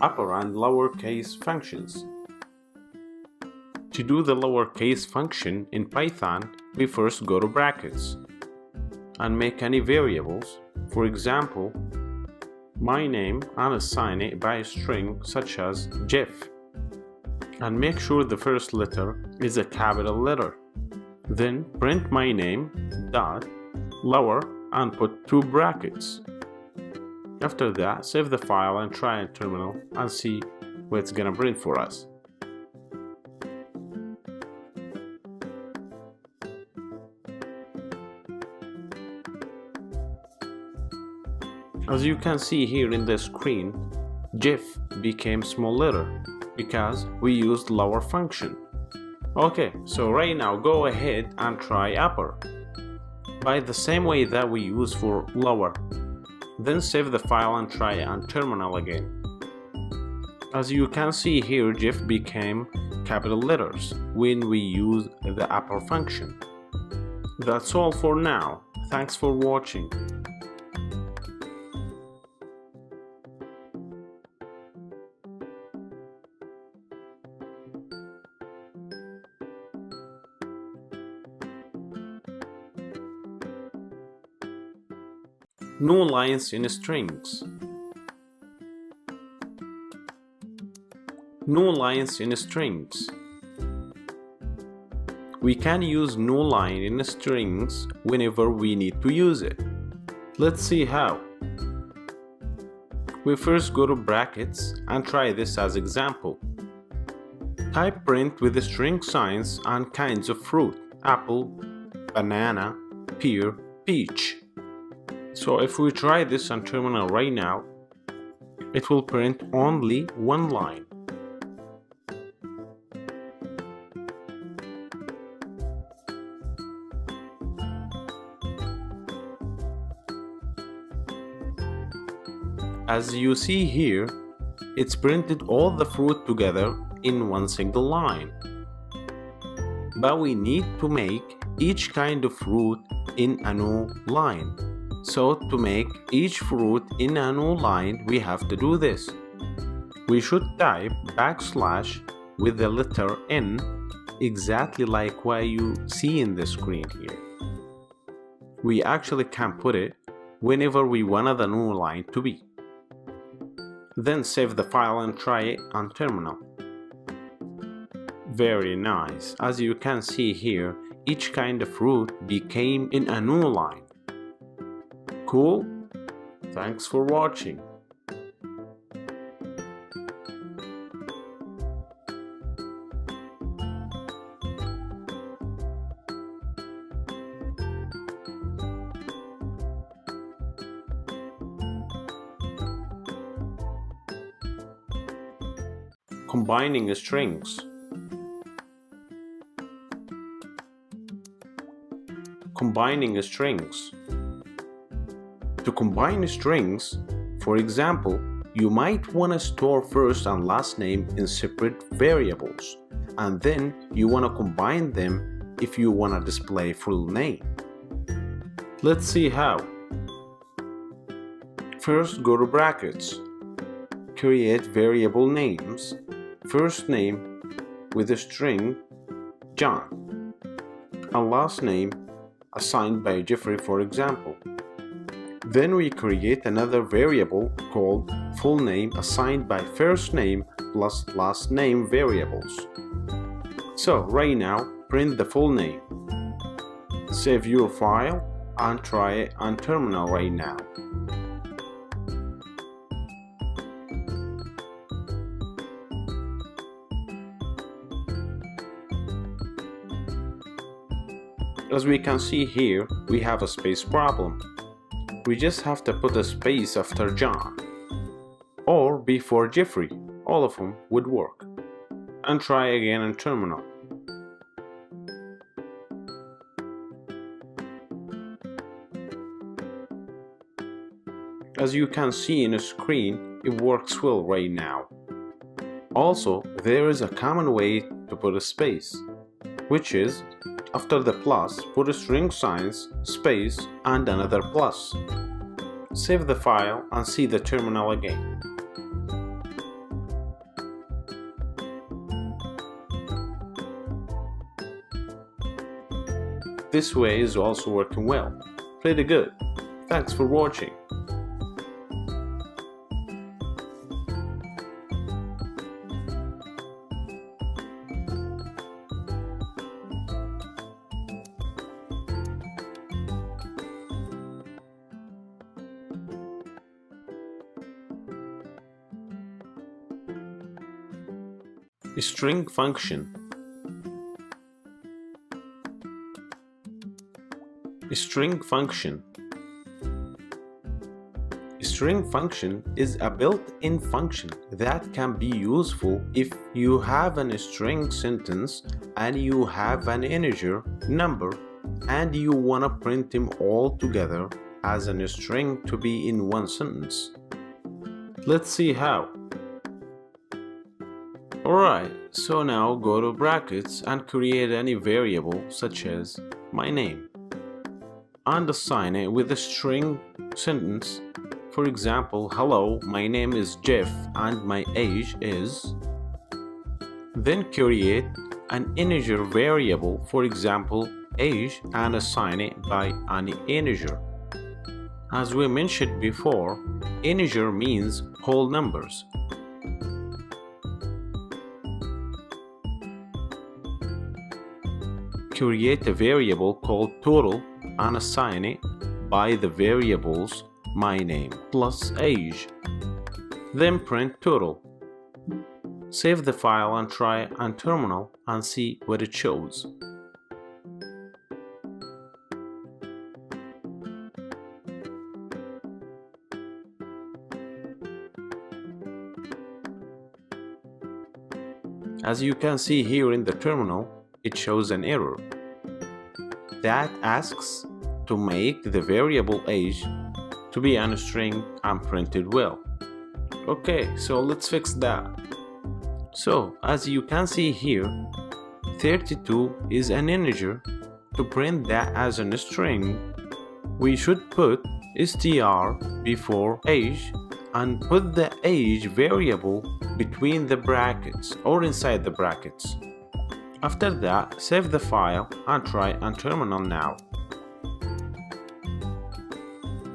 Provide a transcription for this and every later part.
upper and lowercase functions. To do the lowercase function in Python, we first go to brackets and make any variables, for example, my name, and assign it by a string such as Jeff, and make sure the first letter is a capital letter. Then print my name dot lower and put 2 brackets. After that, save the file and try in terminal and see what it's gonna print for us. As you can see here in the screen, Jeff became small letter because we used lower function. Okay, so right now go ahead and try upper by the same way that we use for lower. Then save the file and try on terminal again. As you can see here, Jeff became capital letters when we use the upper function. That's all for now. Thanks for watching. No lines in strings. No lines in strings. We can use no line in strings whenever we need to use it. Let's see how. We first go to brackets and try this as example. Type print with the string signs and kinds of fruit: apple, banana, pear, peach. So if we try this on terminal right now, it will print only one line. As you see here, it's printed all the fruit together in one single line. But we need to make each kind of fruit in a new line. So to make each fruit in a new line, we have to do this. We should type backslash with the letter N, exactly like what you see in the screen here. We actually can put it whenever we want the new line to be. Then save the file and try it on terminal. Very nice. As you can see here, each kind of fruit became in a new line. Cool? Thanks for watching. Combining strings. Combining strings. To combine strings, for example, you might want to store first and last name in separate variables, and then you want to combine them if you want to display full name. Let's see how. First, go to brackets. Create variable names. First name with a string John, and last name assigned by Jeffrey, for example. Then we create another variable called full name assigned by first name plus last name variables. So right now, print the full name. Save your file and try it on terminal right now. As we can see here, we have a space problem. We just have to put a space after John or before Jeffrey. All of them would work. And try again in terminal. As you can see in the screen, it works well right now. Also, there is a common way to put a space, which is after the plus, put a string signs, space, and another plus. Save the file and see the terminal again. This way is also working well. Pretty good. Thanks for watching. String function. String function. String function is a built-in function that can be useful if you have a string sentence and you have an integer number and you want to print them all together as a string to be in one sentence. Let's see how. Alright, so now go to brackets and create any variable such as my name and assign it with a string sentence. For example, hello, my name is Jeff and my age is. Then create an integer variable, for example, age, and assign it by an integer. As we mentioned before, integer means whole numbers. Create a variable called total and assign it by the variables my name plus age. Then print total. Save the file and try on terminal and see what it shows. As you can see here in the terminal, it shows an error that asks to make the variable age to be a string and printed well. Okay, so let's fix that. So as you can see here, 32 is an integer. To print that as a string, we should put str before age and put the age variable between the brackets or inside the brackets. After that, save the file and try on terminal now.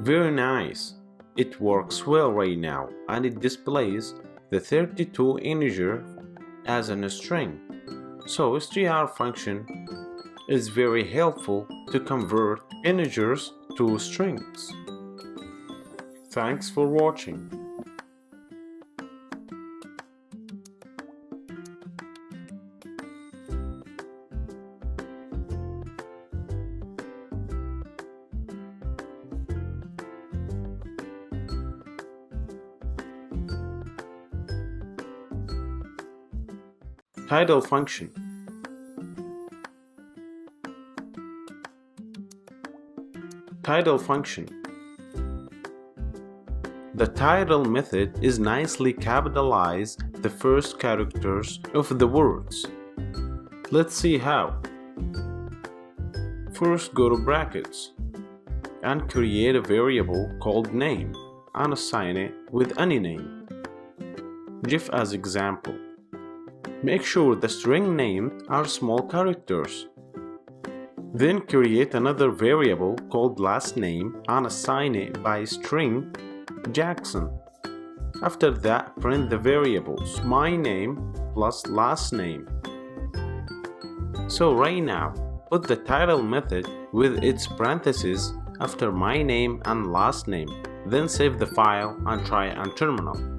Very nice. It works well right now and it displays the 32 integer as a string. So str function is very helpful to convert integers to strings. Thanks for watching. Title function. Title function. The title method is nicely capitalize the first characters of the words. Let's see how. First, go to brackets and create a variable called name and assign it with any name. Jeff as example. Make sure the string names are small characters. Then create another variable called last name and assign it by string Jackson. After that, print the variables my name plus last name. So right now, put the title method with its parentheses after my name and last name. Then save the file and try on terminal.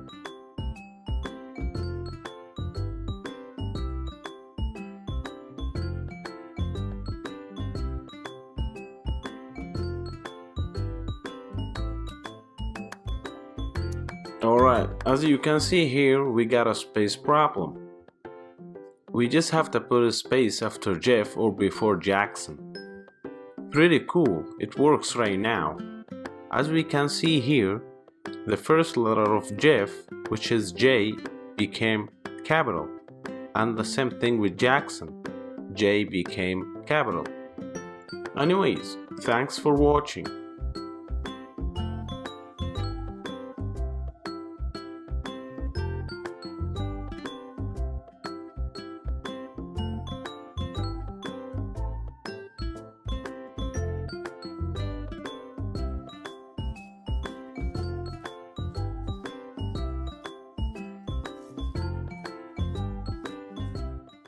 Alright, as you can see here, we got a space problem. We just have to put a space after Jeff or before Jackson. Pretty cool, it works right now. As we can see here, the first letter of Jeff, which is J, became capital. And the same thing with Jackson, J became capital. Anyways, thanks for watching.